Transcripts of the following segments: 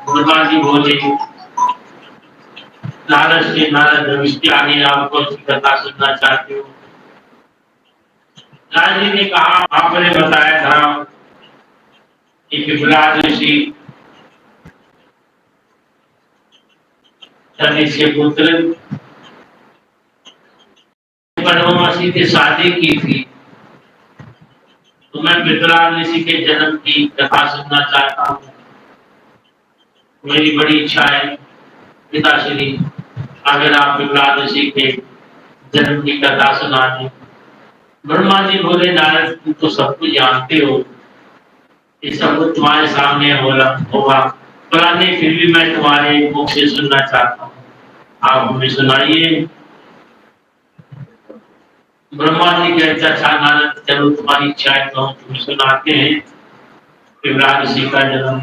ब्रह्मा जी बोले, नारद से, नारद भविष्य आगे आप कौन सी कथा सुनना चाहते हो? नारद जी ने कहा, आपने बताया था कि पिपलाद ऋषि से पुत्र बनवासी से शादी की थी, तो मैं पिपलाद ऋषि के जन्म की कथा सुनना चाहता हूँ। मेरी बड़ी इच्छा है पिताश्री, अगर आप पिपलाद ऋषि के जन्म की कथा सुना दें। ब्रह्मा जी बोले, नारद तुम तो सब कुछ जानते हो, ये सब कुछ तुम्हारे सामने होगा, पर नहीं, फिर भी मैं तुम्हारे मुख से सुनना चाहता हूँ, आप हमें सुनाइए। ब्रह्मा जी कहते, अच्छा नारद, चलो तुम्हारी इच्छा है तो हम तुम्हें सुनाते हैं पिपलाद ऋषि का जन्म।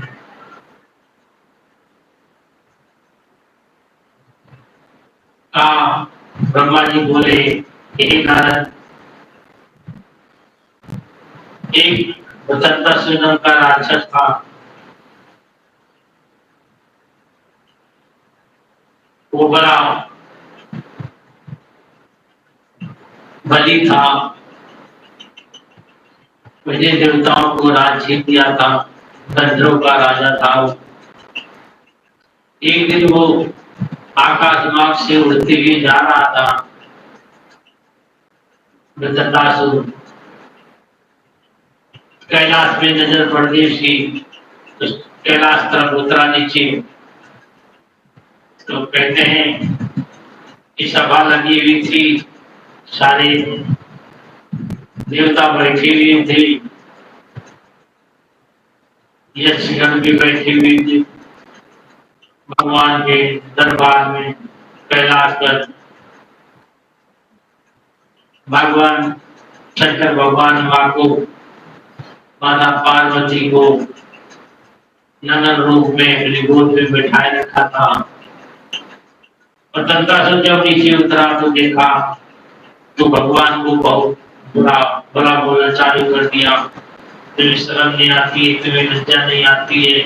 ब्रह्मा जी बोले, हे नारद, एक स्वतंत्र नाम का राक्षस था, वो बड़ा बलि था, मुझे देवताओं को राज्य दिया था, गंधर्वों का राजा था। एक दिन वो आकाश मार्ग से उड़ते हुए जा रहा था, वृत्रतासुर। कैलाश में नजर पड़ गई उसकी, तो कैलाश तरफ उतरा नीचे, तो कहते हैं कि सभा लगी हुई थी, सारे देवता बैठे हुए थे, यक्षगण भी बैठे हुए थे भगवान के दरबार में कैलाश पर। भगवान शंकर भगवान माँ को, माता पार्वती को नंदन रूप में अपनी गोद में बैठाए रखा था। और दंतासुर जब नीचे उतरा तो देखा तो भगवान को बहुत बुरा बुरा बोलना चालू कर दिया, तुम्हें शर्म नहीं आती है, तुम्हें लज्जा नहीं आती है,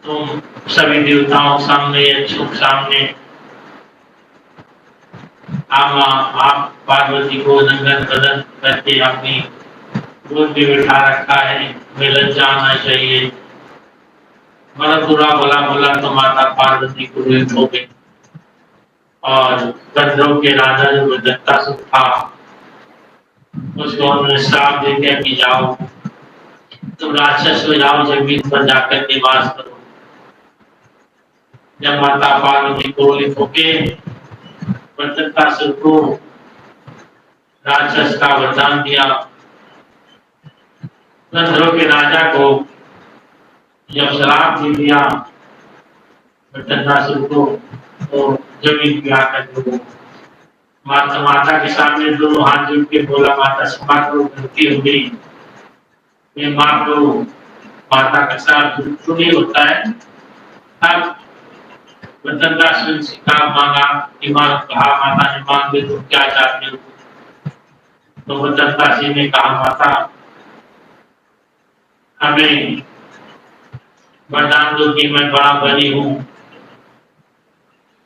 तुम सभी देवताओं सामने, यक्षों सामने आप पार्वती को नंगन बदन करके अपनी गोद में बिठा रखा है, तुम्हें लज्जा आना चाहिए। बड़ा बुरा बोला बोला तो माता पार्वती को विरुद्ध हो गई, और गंधर्व के राजा जो दत्तासुर था, उसको उन्होंने श्राप दे दिया कि जाओ, तुम राक्षस हो जाओ, जमीन पर जाकर निवास करो। जब माता पार्वती को लिखोगे, दत्तासुर को राक्षस का वरदान दिया। गंधर्व के राजा को जब श्राप दे दिया दत्तासुर को, तो जमीन पे आकर माता के सामने दोनों हाथ जोड़ के बोला, माता क्षमा करो, गलती हो गई, मैं माफ करो। माता का साथ नहीं होता है। तब दत्तासुर से कहा, मांगा, कहा, माता ने मांग दे, तुम क्या चाहते हो? तो दत्तासुर ने कहा, माता हमें वरदान दो कि मैं बड़ा बली हूँ,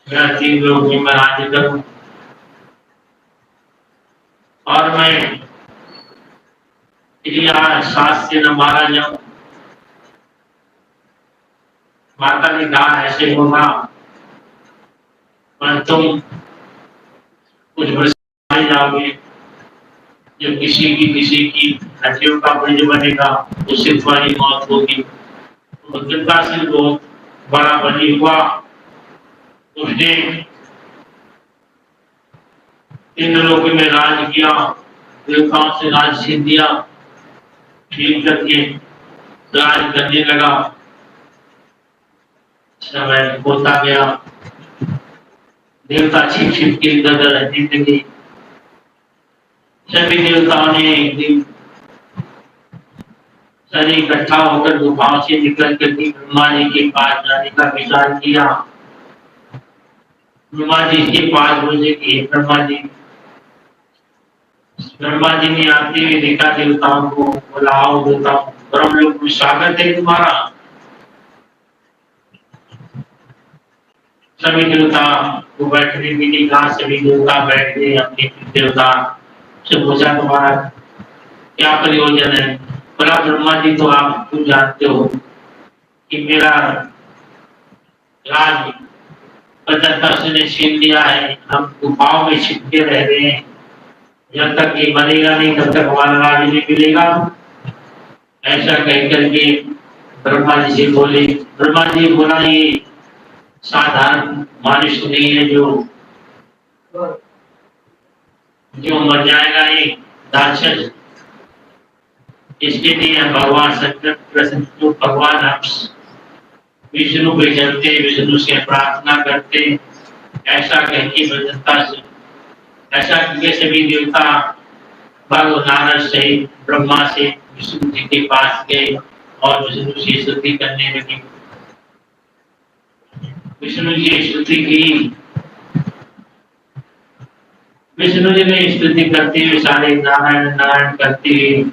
मैं 3 लोगों में राज्य करूं, और मैं सास से न मारा जाऊं। माता ने कहा, ऐसे होगा, पर तुम कुछ वर्ष मारे जाओगे, जब किसी की हड्डियों का ब्रिज बनेगा, उससे तुम्हारी मौत होगी। तो दत्तासुर को बड़ा बली हुआ, उसने 3 लोगों में राज किया, देवताओं से राज छीन दिया, ठीक करके राज करने लगा। समय होता गया, देवता छिप छिप के इधर उधर रहने लगे। सभी देवताओं ने एक दिन सभी इकट्ठा होकर गुफाओं से निकल कर के ब्रह्मा जी के पास जाने का विचार किया। ब्रह्मा जी के पास बोले कि ब्रह्मा जी, ब्रह्मा जी ने आते हुए देखा देवताओं को, बुलाओ देवताओं, ब्रह्म लोक में स्वागत है तुम्हारा। सभी देवता को बैठने के लिए कहा, सभी देवता बैठ गए अपने देवता से पूछा तुम्हारा क्या प्रयोजन है। बोला ब्रह्मा जी तो आप तुम जानते हो कि मेरा राज प्रजाता ने छीन लिया है, हम गुफाओं में छिपके रह रहे हैं, जब तक ये बनेगा नहीं तब तक हमारा राज नहीं मिलेगा। ऐसा कह करके ब्रह्मा जी से बोले। ब्रह्मा जी बोला ये साधारण मनुष्य नहीं है जो मर जाएगा, ये राक्षस। इसके लिए भगवान शंकर प्रसन्न, जो भगवान हम विष्णु पे चलते, विष्णु से प्रार्थना करते, ऐसा कह के प्रसन्नता से ऐसा किए सभी देवता भगवान नारद सहित ब्रह्मा से विष्णु जी के पास गए और विष्णु से स्तुति करने लगे। विष्णु जी ने स्तुति की। विष्णु जी ने स्तुति करते हुए सारे नारायण नारायण करते हुए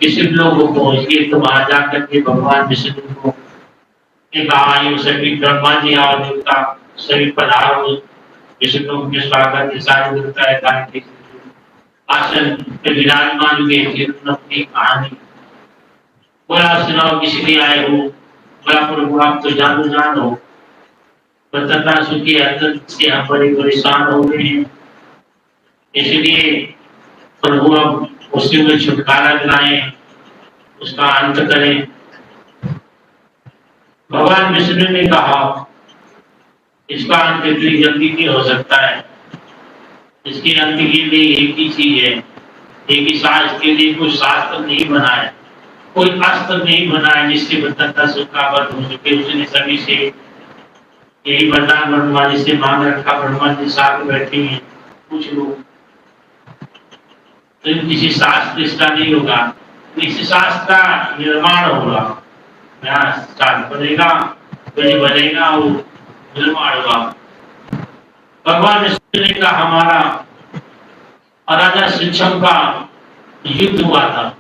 किसी लोग पहुंच गए। तो वहां जाकर के भगवान विष्णु को कहा सभी ब्रह्मा जी और देवता सभी पधारो, विष्णु के स्वागत के सारे देवता आसन पे विराजमान हुए। फिर अपनी कहानी बोला सुनाओ किस लिए आए हो। बोला प्रभु आप तो जानो जान हो, प्रसन्नता सुखी अत्यंत से हम बड़े परेशान हो गए हैं, इसलिए प्रभु अब उसी में छुटकारा दिलाएं, उसका अंत करें। भगवान विष्णु ने कहा इसका अंत इतनी जल्दी नहीं हो सकता है, इसके अंत के लिए एक ही चीज है, एक ही शास्त्र के लिए कोई शास्त्र नहीं बना है, कोई अस्त्र नहीं बना है जिससे प्रसन्नता सुख का वध हो सके। उसने सभी से यही वरदान ब्रह्मा जी से मांग रखा। ब्रह्मा जी साथ बैठे हैं, कुछ लोग तो किसी शास्त्र इसका नहीं होगा, किसी शास्त्र का निर्माण होगा, शास्त्र बनेगा, बनेगा वो निर्माण होगा। भगवान विष्णु ने कहा हमारा राजा शिक्षम का युद्ध हुआ था,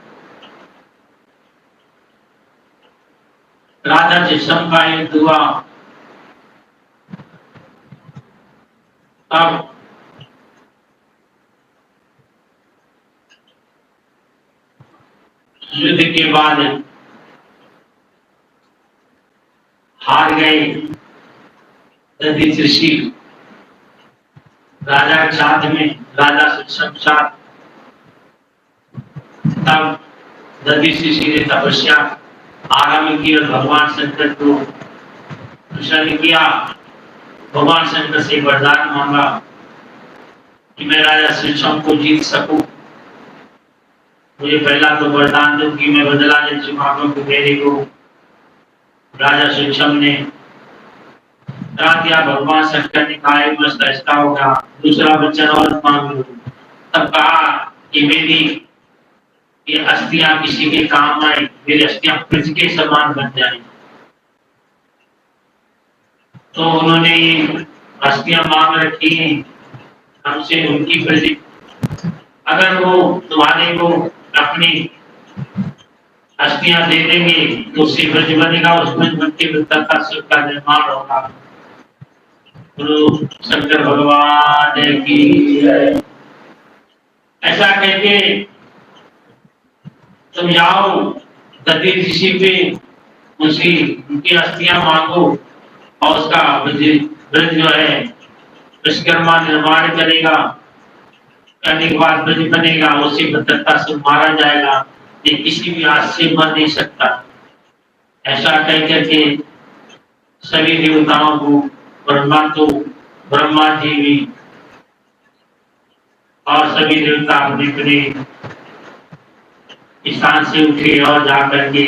राजा शिक्षम का युद्ध हुआ, तब युद्ध के बाद हार गए दधिच ऋषि राजा के साथ में, राजा शिक्षम साथ। तब दधिच ऋषि ने तपस्या आरंभ की और भगवान शंकर को प्रसन्न किया। भगवान शंकर से वरदान मांगा कि मैं राजा शिक्षम को जीत सकूं, मुझे पहला तो वरदान दो कि मैं बदला ले चुका हूं मेरे को। राजा शिक्षम ने कहा दिया। भगवान शंकर ने कहा मस्त ऐसा होगा, दूसरा वचन और मांग लो। तब कहा कि मेरी ये अस्थियां किसी के काम आए, मेरी अस्थियां पृथ्वी के समान बन जाए। तो उन्होंने अस्थियां मांग रखी हमसे, उनकी पृथ्वी अगर वो तुम्हारे को अपनी अस्थियां दे देंगे तो उससे ब्रज बनेगा, उस ब्रज बन के वृत्ता सुख का निर्माण होगा। गुरु शंकर भगवान की ऐसा कहके तुम जाओ दधिच ऋषि पे, उनकी उनकी अस्थियां मांगो और उसका ब्रज जो है विश्वकर्मा निर्माण करेगा, करने के बाद ब्रज बनेगा, उसी भद्रता से मारा जाएगा, ये किसी भी हाथ से मर नहीं सकता। ऐसा कह करके सभी देवताओं को ब्रह्मा जी भी और सभी देवता अपने स्थान से उठे और जाकर के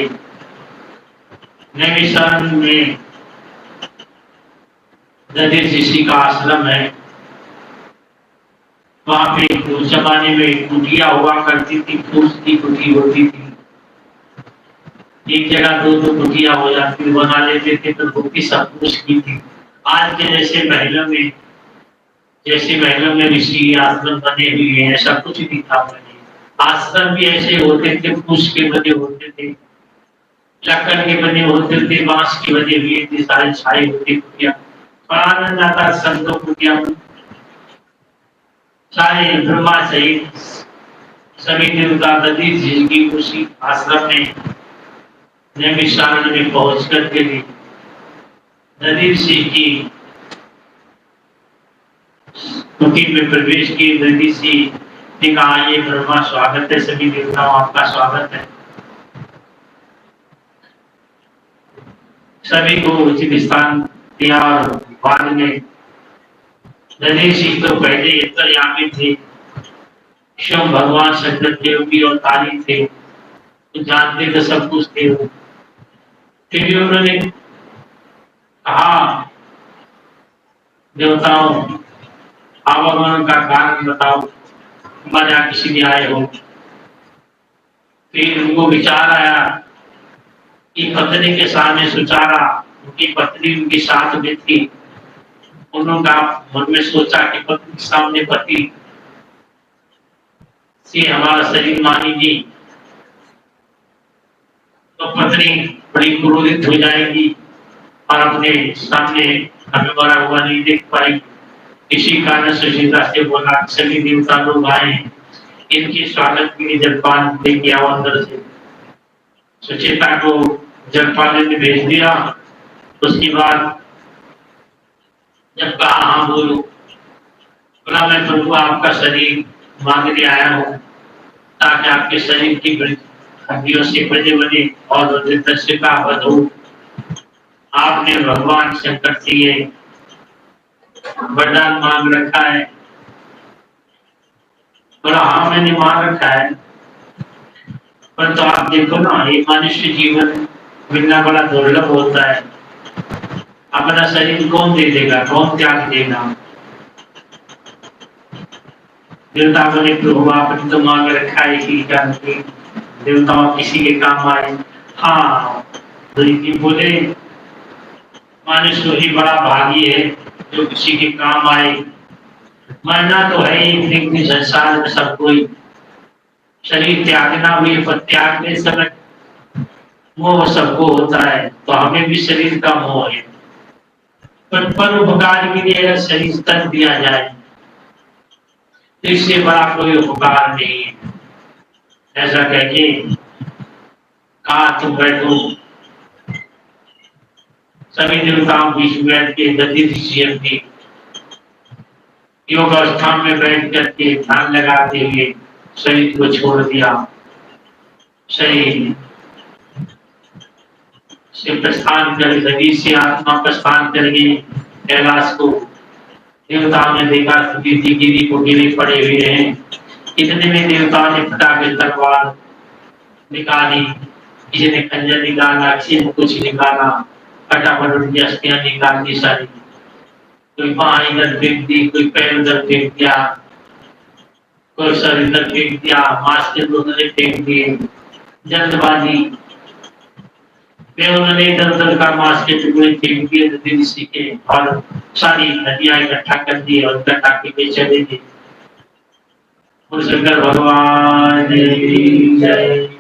नैमिषारण्य में दधिच ऋषि का आश्रम है, वहां पे उस जमाने में कुटिया हुआ करती थी, फूस की कुटी होती थी, एक जगह दो दो कुटिया हो जाती, बना लेते थे तो भूखी सब कुछ की थी। आज के जैसे महलों में ऋषि आश्रम बने हुए हैं, ऐसा कुछ नहीं था पहले। आश्रम भी ऐसे होते थे, फूस के बने होते थे, लकड़ के बने होते थे, बांस के बने हुए थे, सारे छाए होते कुटिया। आनंद आता संतों को कि हम सारे ब्रह्मा सहित सभी देवता दधीच जी की उसी आश्रम में नैमिषारण्य में पहुंच करके भी नदीप सिंह की कुटी में प्रवेश की। नदी सिंह ने कहा, ये ब्रह्मा स्वागत है, सभी देवताओं आपका स्वागत है। सभी को उचित स्थान दिया और बाद में नदी सिंह तो पहले अंतर्यामी थे, स्वयं भगवान शंकर देव की अवतारी थे, तो जानते थे सब कुछ थे। फिर भी उन्होंने कहा, देवताओं आवागमन का कारण बताओ, हमारे यहाँ किसी लिए आए हो। फिर उनको विचार आया कि पत्नी के सामने सुचारा, उनकी पत्नी उनके साथ में थी। उन्होंने मन में सोचा कि पत्नी के सामने पति से हमारा शरीर मानेगी तो पत्नी बड़ी क्रोधित हो जाएगी और अपने सामने हमें मरा हुआ नहीं देख पाएगी। इसी कारण सुशीला से बोला, सभी देवता लोग आए, इनके स्वागत के लिए जलपान लेके आओ अंदर से। सुचेता को जलपान ने भेज दिया। उसके बाद जब कहा, हाँ बोलो, बोला मैं प्रभु आपका शरीर मांगने आया हूँ ताकि आपके शरीर की हड्डियों से बने बने और दृश्यता हो। आपने भगवान शंकर से ये वरदान मांग रखा है। बोला हाँ मैंने मांग रखा है, पर तो आप देखो ना, ये मनुष्य जीवन मिलना बड़ा दुर्लभ होता है। अपना शरीर कौन दे देगा, कौन त्याग देगा। देवता बोले प्रभु आपने तो मांग रखा है कि देवताओं किसी के काम आए। हाँ बोले, मनुष्य ही बड़ा भागी है जो किसी के काम आए। मरना तो है ही, संसार में सब कोई शरीर त्यागना भी, पर त्यागने समय मोह सबको होता है, तो हमें भी शरीर का मोह है। पर परोपकार के लिए अगर शरीर तक दिया जाए तो इससे बड़ा कोई उपकार नहीं है। ऐसा कह के कहा तुम बैठो। सभी देवताओं बीच में बैठ के गति ऋषि योग स्थान में बैठ करके ध्यान लगाते हुए शरीर को छोड़ दिया। शरीर से प्रस्थान कर, शरीर से आत्मा प्रस्थान करके कैलाश को। देवताओं ने देखा गिरी को गिरे पड़े हुए हैं। इतने में देवताओं ने फटाके तलवार निकाली, किसी ने खंजर निकाला, किसी ने कुछ निकाला, फटाफट उनकी अस्थियां निकाल दी सारी। कोई बाँह इधर फेंक दी, कोई पैर उधर फेंक दिया, कोई सर इधर फेंक दिया, मांस के टुकड़े फेंक दिए। जल्दबाजी में उन्होंने इधर उधर का मांस के टुकड़े फेंक दिए नदी ऋषि के, और सारी नदियां इकट्ठा कर दी और इकट्ठा के चले गए। शंकर भगवान की जय।